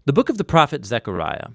The book of the prophet Zechariah.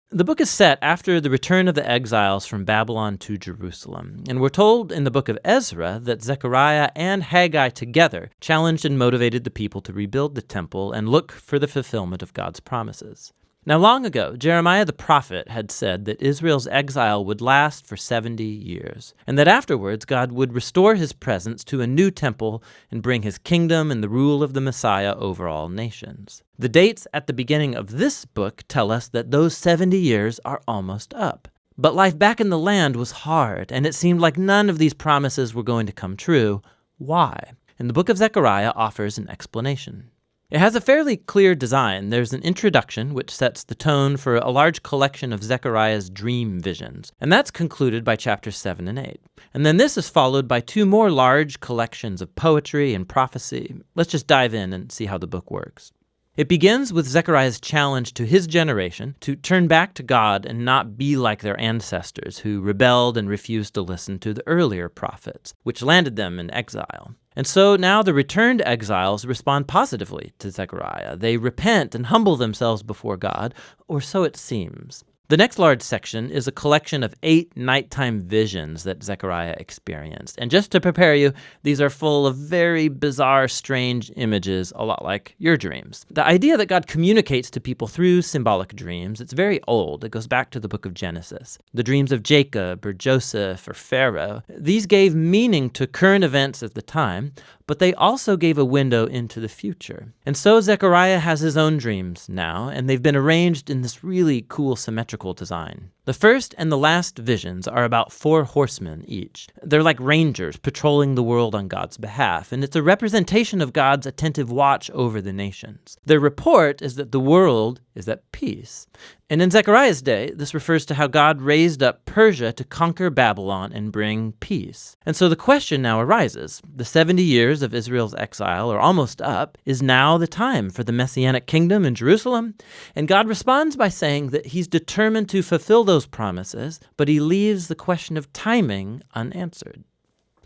The book is set after the return of the exiles from Babylon to Jerusalem, and we're told in the book of Ezra that Zechariah and Haggai together challenged and motivated the people to rebuild the temple and look for the fulfillment of God's promises. Now, long ago, Jeremiah the prophet had said that Israel's exile would last for 70 years, and that afterwards God would restore his presence to a new temple and bring his kingdom and the rule of the Messiah over all nations. The dates at the beginning of this book tell us that those 70 years are almost up. But life back in the land was hard, and it seemed like none of these promises were going to come true. Why? And the book of Zechariah offers an explanation. It has a fairly clear design. There's an introduction which sets the tone for a large collection of Zechariah's dream visions, and that's concluded by chapters 7 and 8. And then this is followed by two more large collections of poetry and prophecy. Let's just dive in and see how the book works. It begins with Zechariah's challenge to his generation to turn back to God and not be like their ancestors who rebelled and refused to listen to the earlier prophets, which landed them in exile. And so now the returned exiles respond positively to Zechariah. They repent and humble themselves before God, or so it seems. The next large section is a collection of 8 nighttime visions that Zechariah experienced. And just to prepare you, these are full of very bizarre, strange images, a lot like your dreams. The idea that God communicates to people through symbolic dreams, it's very old. It goes back to the book of Genesis. The dreams of Jacob or Joseph or Pharaoh, these gave meaning to current events at the time, but they also gave a window into the future. And so Zechariah has his own dreams now, and they've been arranged in this really cool symmetrical design. The first and the last visions are about 4 horsemen each. They're like rangers patrolling the world on God's behalf, and it's a representation of God's attentive watch over the nations. Their report is that the world is at peace. And in Zechariah's day, this refers to how God raised up Persia to conquer Babylon and bring peace. And so the question now arises, the 70 years of Israel's exile are almost up. Is now the time for the Messianic kingdom in Jerusalem? And God responds by saying that he's determined to fulfill those promises, but he leaves the question of timing unanswered.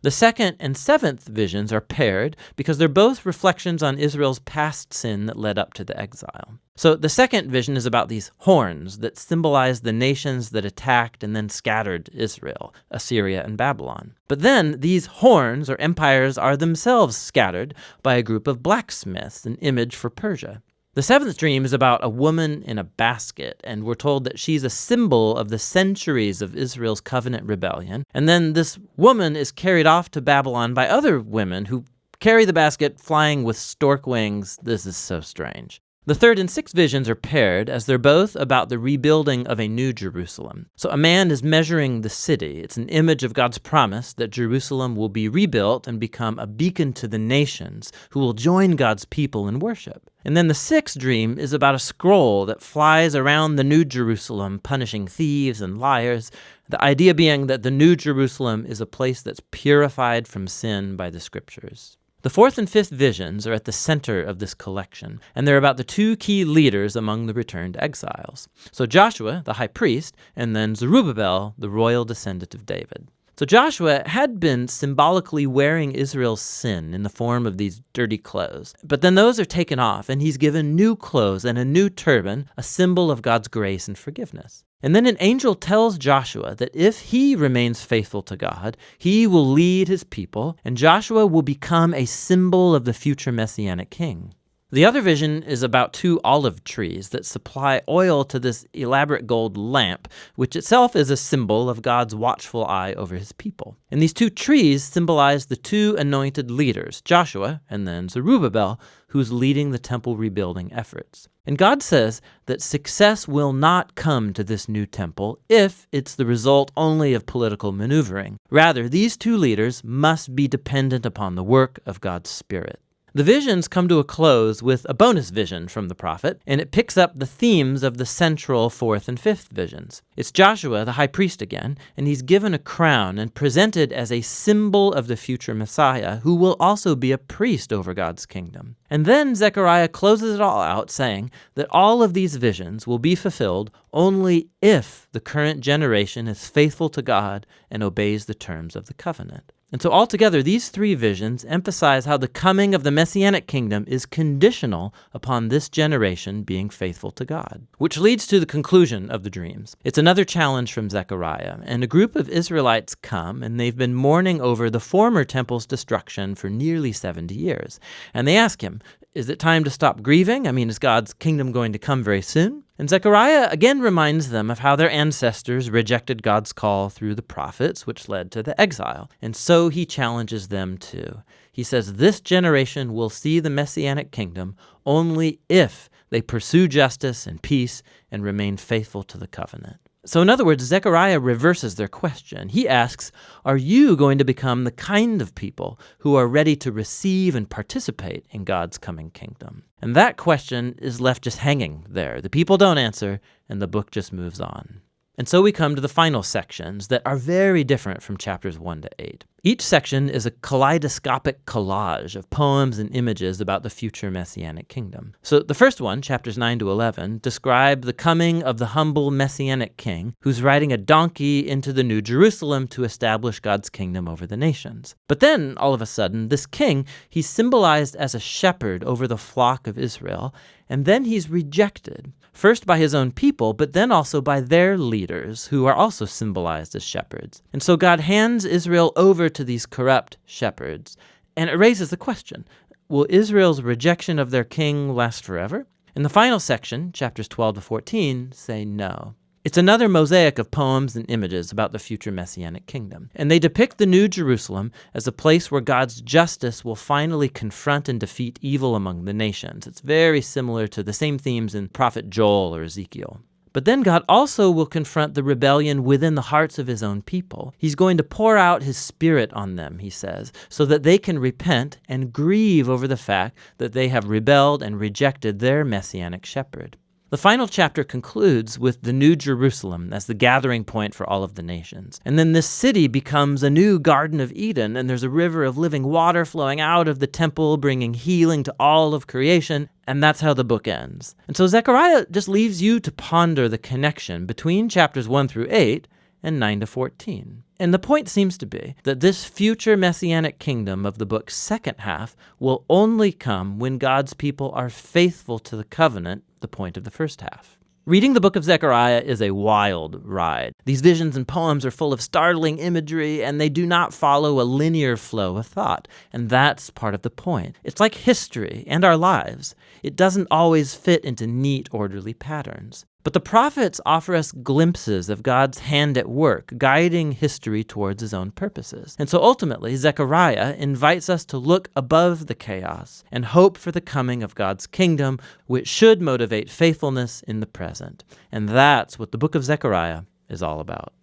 The second and 7th visions are paired because they're both reflections on Israel's past sin that led up to the exile. So the second vision is about these horns that symbolize the nations that attacked and then scattered Israel, Assyria and Babylon. But then these horns or empires are themselves scattered by a group of blacksmiths, an image for Persia. The 7th dream is about a woman in a basket, and we're told that she's a symbol of the centuries of Israel's covenant rebellion. And then this woman is carried off to Babylon by other women who carry the basket flying with stork wings. This is so strange. The 3rd and 6th visions are paired as they're both about the rebuilding of a new Jerusalem. So a man is measuring the city. It's an image of God's promise that Jerusalem will be rebuilt and become a beacon to the nations who will join God's people in worship. And then the 6th dream is about a scroll that flies around the New Jerusalem, punishing thieves and liars. The idea being that the New Jerusalem is a place that's purified from sin by the scriptures. The 4th and 5th visions are at the center of this collection, and they're about the 2 key leaders among the returned exiles. So Joshua, the high priest, and then Zerubbabel, the royal descendant of David. So Joshua had been symbolically wearing Israel's sin in the form of these dirty clothes. But then those are taken off, and he's given new clothes and a new turban, a symbol of God's grace and forgiveness. And then an angel tells Joshua that if he remains faithful to God, he will lead his people, and Joshua will become a symbol of the future Messianic king. The other vision is about 2 olive trees that supply oil to this elaborate gold lamp, which itself is a symbol of God's watchful eye over his people. And these 2 trees symbolize the 2 anointed leaders, Joshua and then Zerubbabel, who's leading the temple rebuilding efforts. And God says that success will not come to this new temple if it's the result only of political maneuvering. Rather, these 2 leaders must be dependent upon the work of God's Spirit. The visions come to a close with a bonus vision from the prophet, and it picks up the themes of the central 4th and 5th visions. It's Joshua, the high priest again, and he's given a crown and presented as a symbol of the future Messiah, who will also be a priest over God's kingdom. And then Zechariah closes it all out, saying that all of these visions will be fulfilled only if the current generation is faithful to God and obeys the terms of the covenant. And so altogether, these three visions emphasize how the coming of the Messianic kingdom is conditional upon this generation being faithful to God. Which leads to the conclusion of the dreams. It's another challenge from Zechariah, and a group of Israelites come, and they've been mourning over the former temple's destruction for nearly 70 years. And they ask him, is it time to stop grieving? Is God's kingdom going to come very soon? And Zechariah again reminds them of how their ancestors rejected God's call through the prophets, which led to the exile. And so he challenges them too. He says, this generation will see the Messianic kingdom only if they pursue justice and peace and remain faithful to the covenant. So in other words, Zechariah reverses their question. He asks, are you going to become the kind of people who are ready to receive and participate in God's coming kingdom? And that question is left just hanging there. The people don't answer, and the book just moves on. And so we come to the final sections that are very different from chapters 1 to 8. Each section is a kaleidoscopic collage of poems and images about the future Messianic kingdom. So the first one, chapters 9 to 11, describe the coming of the humble Messianic king who's riding a donkey into the New Jerusalem to establish God's kingdom over the nations. But then, all of a sudden, this king, he's symbolized as a shepherd over the flock of Israel, and then he's rejected, first by his own people, but then also by their leaders, who are also symbolized as shepherds. And so God hands Israel over to these corrupt shepherds, and it raises the question, will Israel's rejection of their king last forever? In the final section, chapters 12 to 14, say no. It's another mosaic of poems and images about the future Messianic kingdom. And they depict the New Jerusalem as a place where God's justice will finally confront and defeat evil among the nations. It's very similar to the same themes in Prophet Joel or Ezekiel. But then God also will confront the rebellion within the hearts of his own people. He's going to pour out his Spirit on them, he says, so that they can repent and grieve over the fact that they have rebelled and rejected their Messianic shepherd. The final chapter concludes with the New Jerusalem as the gathering point for all of the nations. And then this city becomes a new Garden of Eden, and there's a river of living water flowing out of the temple, bringing healing to all of creation, and that's how the book ends. And so Zechariah just leaves you to ponder the connection between chapters 1 through 8 and 9 to 14. And the point seems to be that this future Messianic kingdom of the book's second half will only come when God's people are faithful to the covenant, the point of the first half. Reading the book of Zechariah is a wild ride. These visions and poems are full of startling imagery, and they do not follow a linear flow of thought. And that's part of the point. It's like history and our lives. It doesn't always fit into neat, orderly patterns. But the prophets offer us glimpses of God's hand at work, guiding history towards his own purposes. And so ultimately, Zechariah invites us to look above the chaos and hope for the coming of God's kingdom, which should motivate faithfulness in the present. And that's what the book of Zechariah is all about.